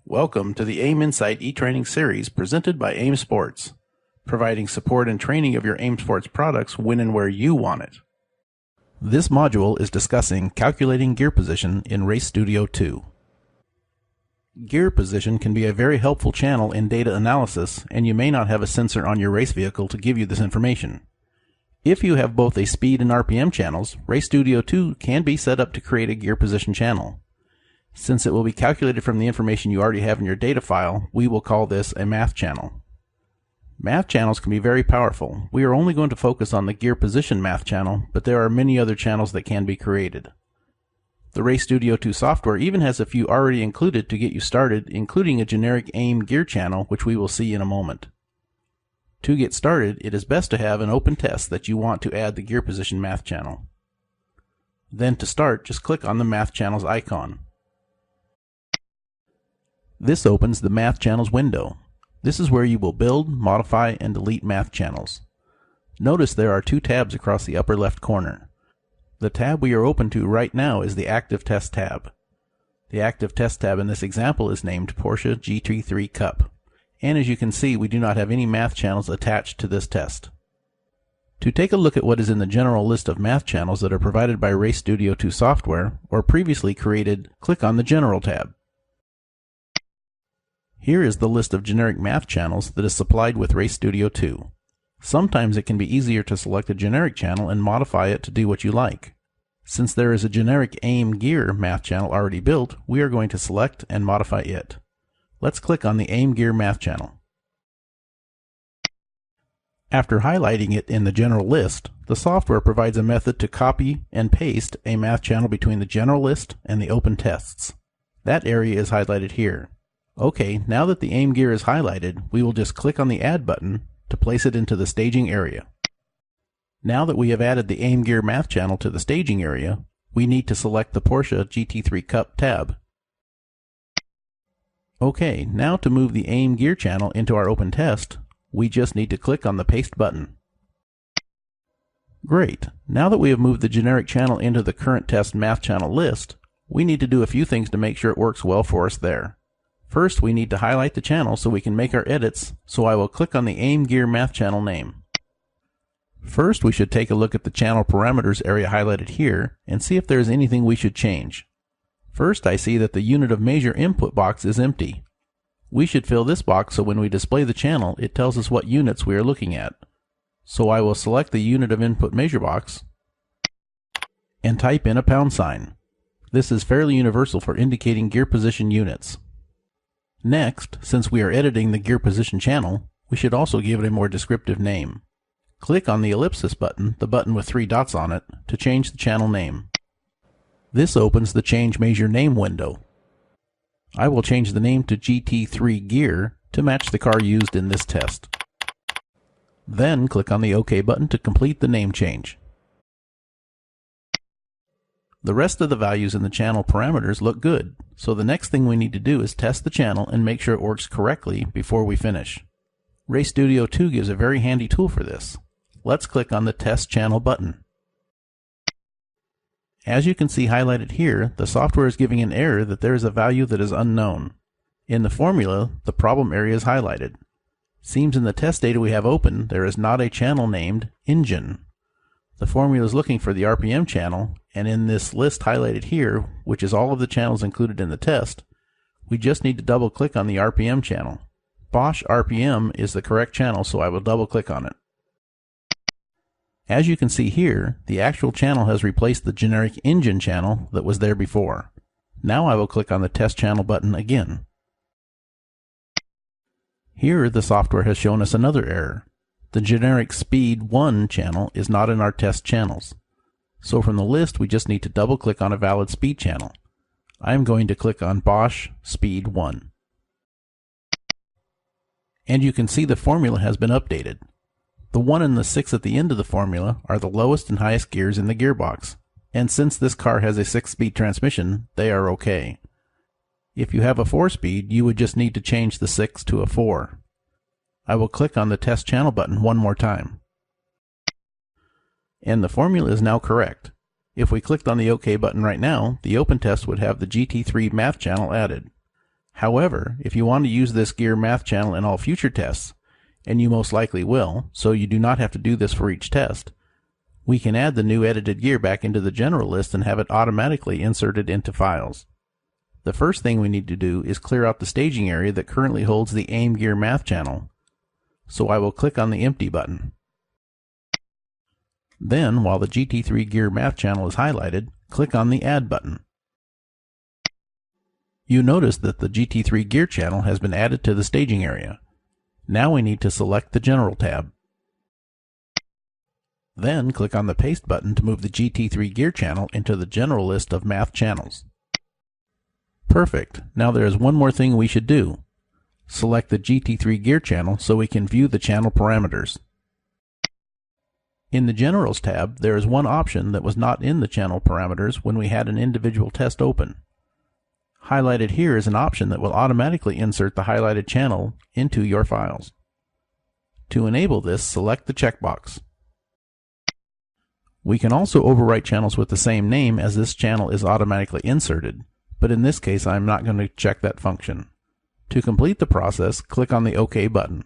Welcome to the AIM Insight e-training series presented by AIM Sports, providing support and training of your AIM Sports products when and where you want it. This module is discussing calculating gear position in Race Studio 2. Gear position can be a very helpful channel in data analysis, and you may not have a sensor on your race vehicle to give you this information. If you have both a speed and RPM channels, Race Studio 2 can be set up to create a gear position channel. Since it will be calculated from the information you already have in your data file, we will call this a math channel. Math channels can be very powerful. We are only going to focus on the gear position math channel, but there are many other channels that can be created. The Race Studio 2 software even has a few already included to get you started, including a generic AIM gear channel, which we will see in a moment. To get started, it is best to have an open test that you want to add the gear position math channel. Then to start, just click on the math channels icon. This opens the Math Channels window. This is where you will build, modify, and delete math channels. Notice there are two tabs across the upper left corner. The tab we are open to right now is the Active Test tab. The Active Test tab in this example is named Porsche GT3 Cup, and as you can see, we do not have any math channels attached to this test. To take a look at what is in the general list of math channels that are provided by Race Studio 2 software or previously created, click on the General tab. Here is the list of generic math channels that is supplied with Race Studio 2. Sometimes it can be easier to select a generic channel and modify it to do what you like. Since there is a generic AIM gear math channel already built, we are going to select and modify it. Let's click on the AIM gear math channel. After highlighting it in the general list, the software provides a method to copy and paste a math channel between the general list and the open tests. That area is highlighted here. Okay, now that the AIM gear is highlighted, we will just click on the Add button to place it into the staging area. Now that we have added the AIM gear math channel to the staging area, we need to select the Porsche GT3 Cup tab. Okay, now to move the AIM gear channel into our open test, we just need to click on the Paste button. Great, now that we have moved the generic channel into the current test math channel list, we need to do a few things to make sure it works well for us there. First, we need to highlight the channel so we can make our edits, so I will click on the AIM gear math channel name. First, we should take a look at the channel parameters area highlighted here and see if there is anything we should change. First, I see that the unit of measure input box is empty. We should fill this box so when we display the channel, it tells us what units we are looking at. So I will select the unit of input measure box and type in a £. This is fairly universal for indicating gear position units. Next, since we are editing the gear position channel, we should also give it a more descriptive name. Click on the ellipsis button, the button with 3 dots on it, to change the channel name. This opens the Change Measure Name window. I will change the name to GT3 Gear to match the car used in this test. Then click on the OK button to complete the name change. The rest of the values in the channel parameters look good, so the next thing we need to do is test the channel and make sure it works correctly before we finish. Race Studio 2 gives a very handy tool for this. Let's click on the Test Channel button. As you can see highlighted here, the software is giving an error that there is a value that is unknown. In the formula, the problem area is highlighted. Seems in the test data we have open, there is not a channel named Engine. The formula is looking for the RPM channel, and in this list highlighted here, which is all of the channels included in the test, we just need to double click on the RPM channel. Bosch RPM is the correct channel, so I will double click on it. As you can see here, the actual channel has replaced the generic engine channel that was there before. Now I will click on the test channel button again. Here the software has shown us another error. The generic Speed 1 channel is not in our test channels. So from the list, we just need to double click on a valid speed channel. I am going to click on Bosch Speed 1. And you can see the formula has been updated. The 1 and the 6 at the end of the formula are the lowest and highest gears in the gearbox. And since this car has a 6-speed transmission, they are okay. If you have a 4-speed, you would just need to change the 6 to a 4. I will click on the Test Channel button one more time. And the formula is now correct. If we clicked on the OK button right now, the open test would have the GT3 math channel added. However, if you want to use this gear math channel in all future tests, and you most likely will, so you do not have to do this for each test, we can add the new edited gear back into the general list and have it automatically inserted into files. The first thing we need to do is clear out the staging area that currently holds the AIM gear math channel, so I will click on the empty button. Then, while the GT3 gear math channel is highlighted, click on the Add button. You notice that the GT3 gear channel has been added to the staging area. Now we need to select the General tab. Then click on the Paste button to move the GT3 gear channel into the general list of math channels. Perfect. Now there is one more thing we should do. Select the GT3 gear channel so we can view the channel parameters. In the Generals tab, there is one option that was not in the channel parameters when we had an individual test open. Highlighted here is an option that will automatically insert the highlighted channel into your files. To enable this, select the checkbox. We can also overwrite channels with the same name as this channel is automatically inserted, but in this case I'm not going to check that function. To complete the process, click on the OK button.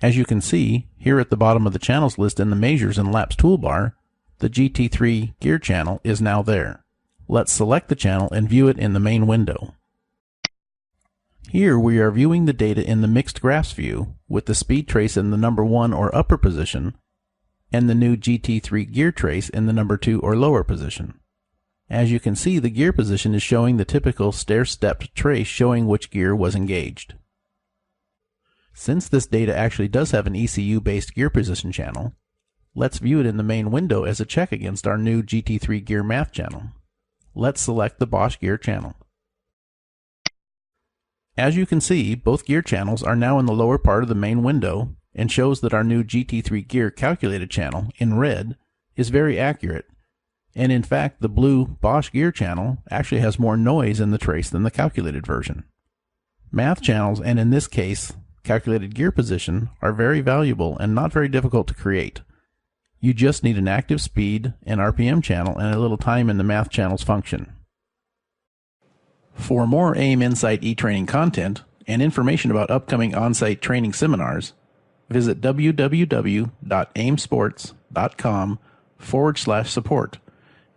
As you can see, here at the bottom of the channels list in the Measures and Laps toolbar, the GT3 gear channel is now there. Let's select the channel and view it in the main window. Here we are viewing the data in the mixed graphs view with the speed trace in the number 1 or upper position and the new GT3 gear trace in the number 2 or lower position. As you can see, the gear position is showing the typical stair-stepped trace showing which gear was engaged. Since this data actually does have an ECU-based gear position channel, let's view it in the main window as a check against our new GT3 gear math channel. Let's select the Bosch gear channel. As you can see, both gear channels are now in the lower part of the main window and shows that our new GT3 gear calculated channel, in red, is very accurate. And in fact, the blue Bosch gear channel actually has more noise in the trace than the calculated version. Math channels, and in this case, calculated gear position, are very valuable and not very difficult to create. You just need an active speed and RPM channel and a little time in the math channels function. For more AIM Insight e-training content and information about upcoming on-site training seminars, visit www.aimsports.com/support,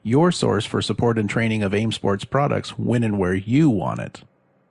your source for support and training of AIM Sports products when and where you want it.